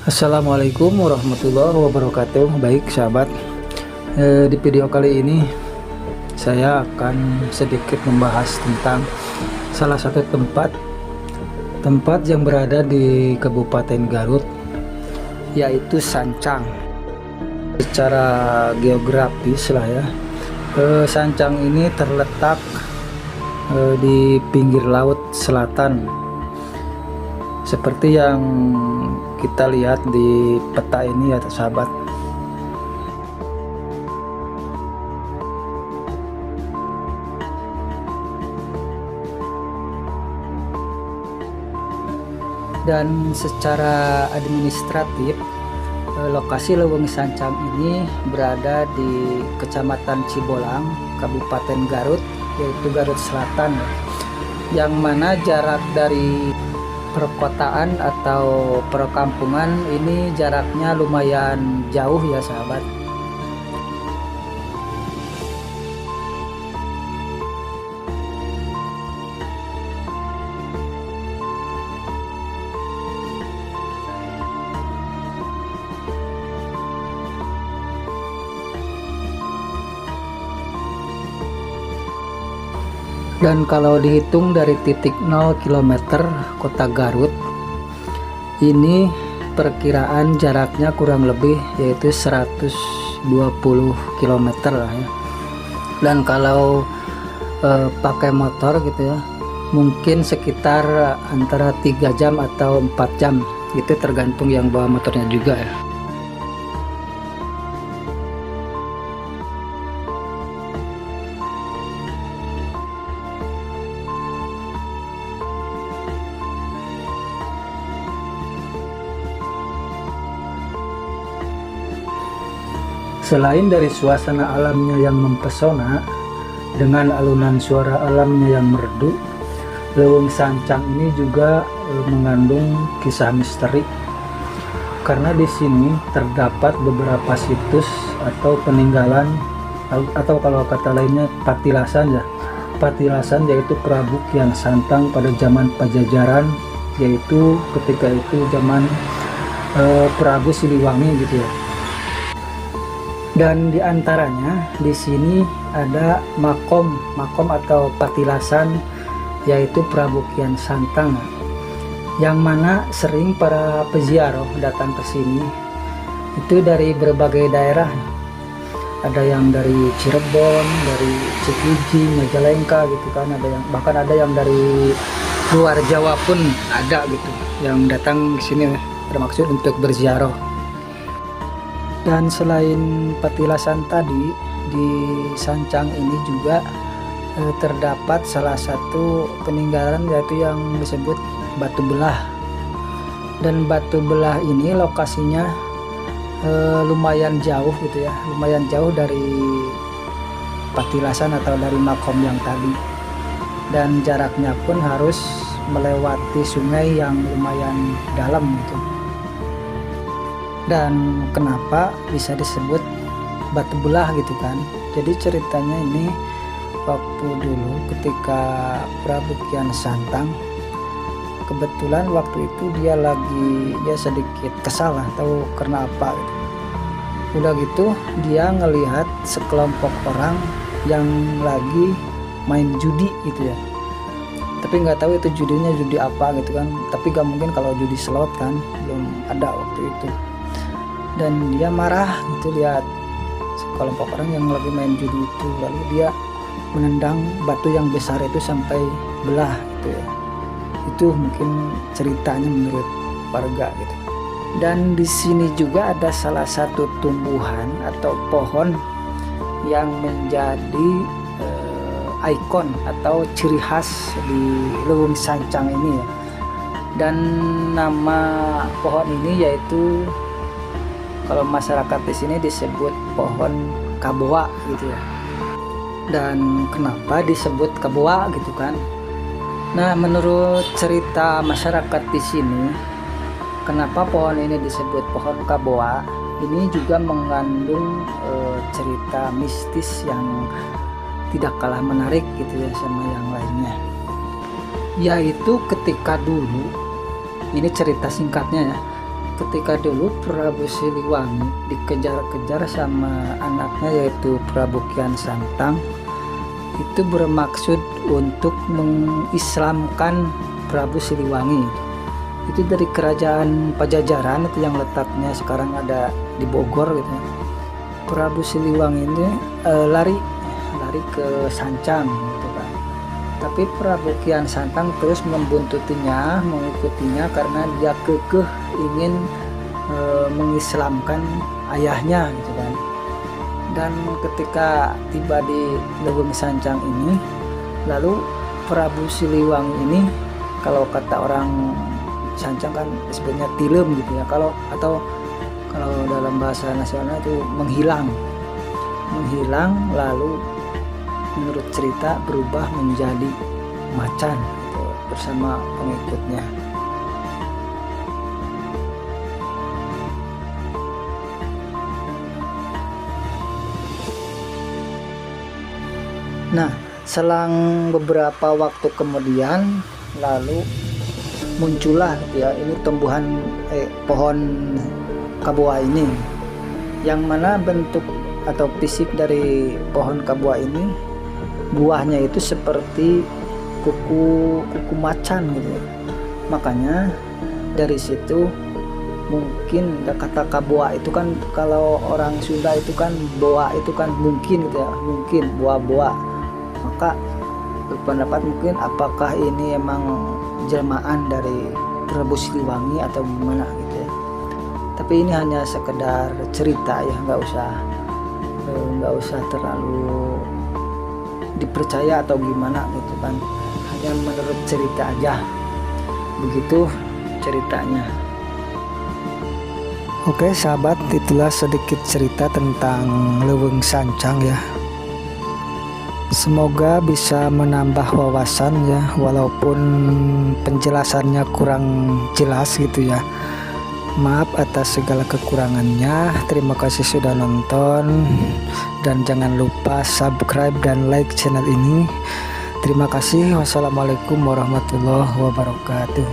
Assalamualaikum warahmatullahi wabarakatuh. Baik sahabat, di video kali ini saya akan sedikit membahas tentang salah satu tempat yang berada di Kabupaten Garut, yaitu Sancang. Secara geografis lah ya, Sancang ini terletak di pinggir laut selatan, seperti yang kita lihat di peta ini ya sahabat. Dan secara administratif, lokasi Leuweung Sancang ini berada di Kecamatan Cibolang, Kabupaten Garut, yaitu Garut Selatan, yang mana jarak dari perkotaan atau perkampungan ini jaraknya lumayan jauh ya sahabat. Dan kalau dihitung dari titik 0 km kota Garut, ini perkiraan jaraknya kurang lebih yaitu 120 km lah ya. Dan kalau pakai motor gitu ya, mungkin sekitar antara 3 jam atau 4 jam, itu tergantung yang bawa motornya juga ya. Selain dari suasana alamnya yang mempesona dengan alunan suara alamnya yang merdu, Leuweung Sancang ini juga mengandung kisah misteri, karena di sini terdapat beberapa situs atau peninggalan, atau kalau kata lainnya patilasan ya. Patilasan yaitu Prabu Kian Santang pada zaman Pajajaran, yaitu ketika itu zaman Prabu Siliwangi gitu ya. Dan diantaranya di sini ada makom atau patilasan, yaitu Prabu Kian Santang, yang mana sering para peziarah datang ke sini itu dari berbagai daerah. Ada yang dari Cirebon, dari Cikijing, Majalengka gitu kan, ada yang bahkan ada yang dari luar Jawa pun ada gitu yang datang ke sini bermaksud untuk berziarah. Dan selain patilasan tadi, di Sancang ini juga terdapat salah satu peninggalan, yaitu yang disebut Batu Belah. Dan Batu Belah ini lokasinya lumayan jauh gitu ya, lumayan jauh dari patilasan atau dari makom yang tadi. Dan jaraknya pun harus melewati sungai yang lumayan dalam gitu. Dan kenapa bisa disebut Batu Belah gitu kan? Jadi ceritanya ini waktu dulu ketika Prabu Kian Santang, kebetulan waktu itu dia lagi sedikit kesal lah, tahu karena apa gitu. Udah gitu dia ngelihat sekelompok orang yang lagi main judi gitu ya. Tapi nggak tahu itu judinya judi apa gitu kan. Tapi gak mungkin kalau judi slot kan, belum ada waktu itu. Dan dia marah gitu lihat sekelompok orang yang lagi main judi itu, lalu dia menendang batu yang besar itu sampai belah gitu ya. Itu mungkin ceritanya menurut warga gitu. Dan di sini juga ada salah satu tumbuhan atau pohon yang menjadi ikon atau ciri khas di Leuweung Sancang ini ya. Dan nama pohon ini yaitu, kalau masyarakat di sini disebut pohon kaboa gitu ya. Dan kenapa disebut kaboa gitu kan? Nah, menurut cerita masyarakat di sini, kenapa pohon ini disebut pohon kaboa? Ini juga mengandung cerita mistis yang tidak kalah menarik gitu ya sama yang lainnya. Yaitu ketika dulu, ini cerita singkatnya ya, ketika dulu Prabu Siliwangi dikejar-kejar sama anaknya yaitu Prabu Kian Santang, itu bermaksud untuk mengislamkan Prabu Siliwangi. Itu dari kerajaan Pajajaran itu yang letaknya sekarang ada di Bogor gitu. Prabu Siliwangi ini lari ke Sancang gitu kan. Tapi Prabu Kian Santang terus membuntutinya, mengikutinya karena dia kekeh ingin mengislamkan ayahnya gitu kan. Dan ketika tiba di Leuweung Sancang ini, lalu Prabu Siliwangi ini, kalau kata orang Sancang kan sebenarnya tilem gitu ya, kalau dalam bahasa nasional itu menghilang lalu menurut cerita berubah menjadi macan gitu, bersama pengikutnya. Nah, selang beberapa waktu kemudian lalu muncullah gitu ya, ini tumbuhan pohon kaboa ini, yang mana bentuk atau fisik dari pohon kaboa ini, buahnya itu seperti kuku macan gitu. Makanya dari situ mungkin kata kaboa itu kan, kalau orang Sunda itu kan boa itu kan mungkin gitu ya, mungkin boa. Maka berpendapat mungkin apakah ini emang jelmaan dari Prabu Siliwangi atau gimana gitu ya. Tapi ini hanya sekedar cerita ya, nggak usah terlalu dipercaya atau gimana gitu kan, hanya menurut cerita aja, begitu ceritanya. Oke sahabat, itulah sedikit cerita tentang Leuweung Sancang ya. Semoga bisa menambah wawasan ya, walaupun penjelasannya kurang jelas gitu ya. Maaf atas segala kekurangannya. Terima kasih sudah nonton, dan jangan lupa subscribe dan like channel ini. Terima kasih. Wassalamualaikum warahmatullahi wabarakatuh.